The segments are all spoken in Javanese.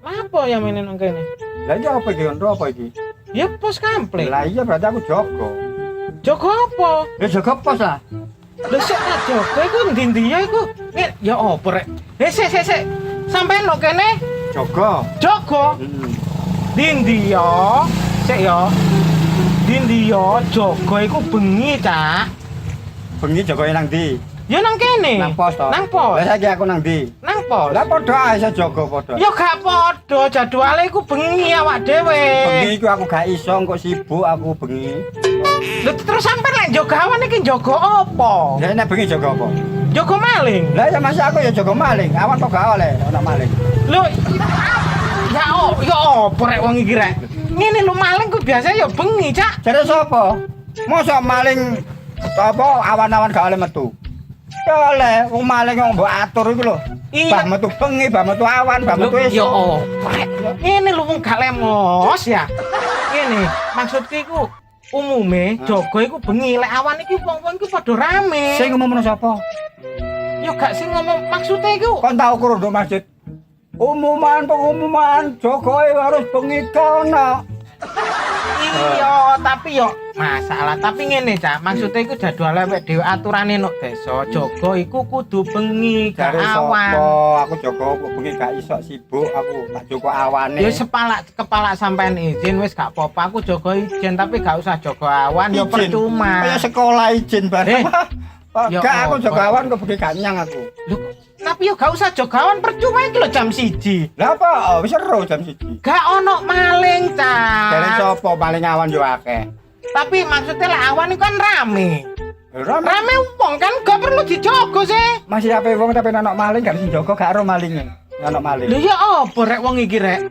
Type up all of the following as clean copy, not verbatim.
Apa ya mainin nang kene? Lah iya apa iki ono apa iki? Ya pos kampleng. Lah iya berarti aku jaga. Jaga apa? Ya jaga pos lah. Lah sik tak jaga iku ndi-ndi ya iku. Ya apa rek? Sik. Sampeyan lho kene Jaga. jaga. Ndi ya? Sik ya. Ndi ya jaga iku bengi, Cak. Bengi jagane nang ndi? Ya nang kene. Nang pos to. Nang pos. Lah saiki aku nang ndi? Nang pos. Lah padha ae saya jaga padha. Ya gak padha jadwale iku bengi awak dhewe. Bengi iku aku gak iso kok sibuk aku bengi. Lha terus sampeyan lek jaga awan iki jaga apa? Lah nek bengi jaga apa? Jaga maling. Lah ya masa aku ya jaga maling. Awan kok gak oleh ana maling. Lho ya apa rek wong iki rek? Ngene lho maling ku biasa ya bengi, Cak. Jare sapa? Mosok maling apa awan-awan gak oleh metu. Ya oleh wong maling kok mbok atur iku lho. Iya. Bah metu bengi, bah metu awan, bah metu Ya esuk. apa rek? Ngene lho wong gak lemos ya. Ngene maksudku iku umume jaga iku bengi lek awan iki wong-wong iku padha rame. Sing ngomongno sapa? Ya gak sing ngomong maksudnya iku. Kon tau krungu nduk masjid. Pengumuman jogoe harus bengi kono. Iya, tapi yo masalah. Tapi ngene, Cak. Maksudnya iku jadwale wek dhewe aturane nok desa. Jaga iku kudu bengi gak Jare awan. sapa? Aku jaga kok bengi gak iso sibuk, aku tak jaga awane. Ya kepala sampean izin wis gak apa-apa. Aku jaga izin tapi gak usah jaga awan ya Izin. percuma. Kaya sekolah izin bareng. Ya Gak aku apa? jaga awan kok bengi gak nyang aku. Loh, tapi yo gak usah jaga awan percuma iki lho jam 1. Lah apa? Oh, wis seru jam 1. Gak ono maling, Jare Cak. sapa paling awan yo akeh. Tapi maksudnya lek awan iku kan rame. Rame. Rame wong kan gak perlu dijogo sih. Masih ape wong tapi ana maling gak sing jaga gak ero malinge. Ana maling. Lho ya apa rek wong iki rek?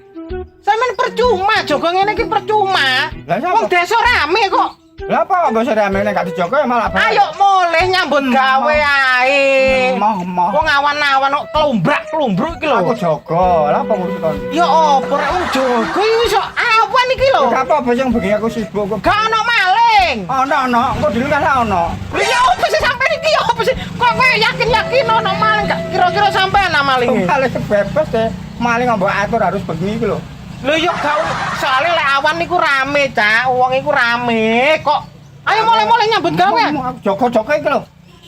Sampeyan percuma jaga ngene iki percuma. Lah Wong sapa? desa rame kok. Lah apa mbok rame nek gak dijaga ya malah bahaya. Ayo mulih nyambut gawe ae. Moh. Wong awan-awan kok kelumbrak-kelumbruk iki lho. Aku jaga. Lah apa urusan kon? Ya apa rek wong jaga iki iso awan iki lho. Gak apa-apa sing bengi aku sibuk kok. Gak ono maling. Ono, kok di luar ono. Lho ya apa sih sampeyan iki ya apa sih? Kok kowe yakin-yakin ono maling gak kira-kira sampeyan ana maling. Maling bebas deh. Maling mbok atur harus bengi iki lho. Lho ya gak soalnya lek awan niku rame, Cak. Wong iku rame kok. Ayo mulai-mulai nyambut gawe. Jaga-jaga iki lho.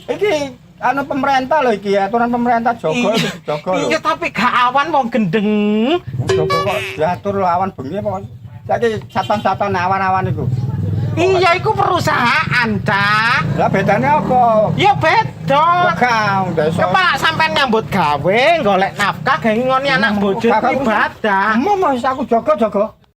Iki anu pemerintah lho iki, aturan pemerintah jaga iki jaga lho. Iya tapi gak awan wong gendeng. Jaga kok diatur lho awan bengi apa. Saiki satan-satan awan-awan iku. Iya iku perusahaan, Cak. Lah bedane apa? Ya beda. Kang, desa. Kepala sampean nyambut gawe, golek nafkah gawe ngoni anak bojo ibadah. Mas aku jaga-jaga.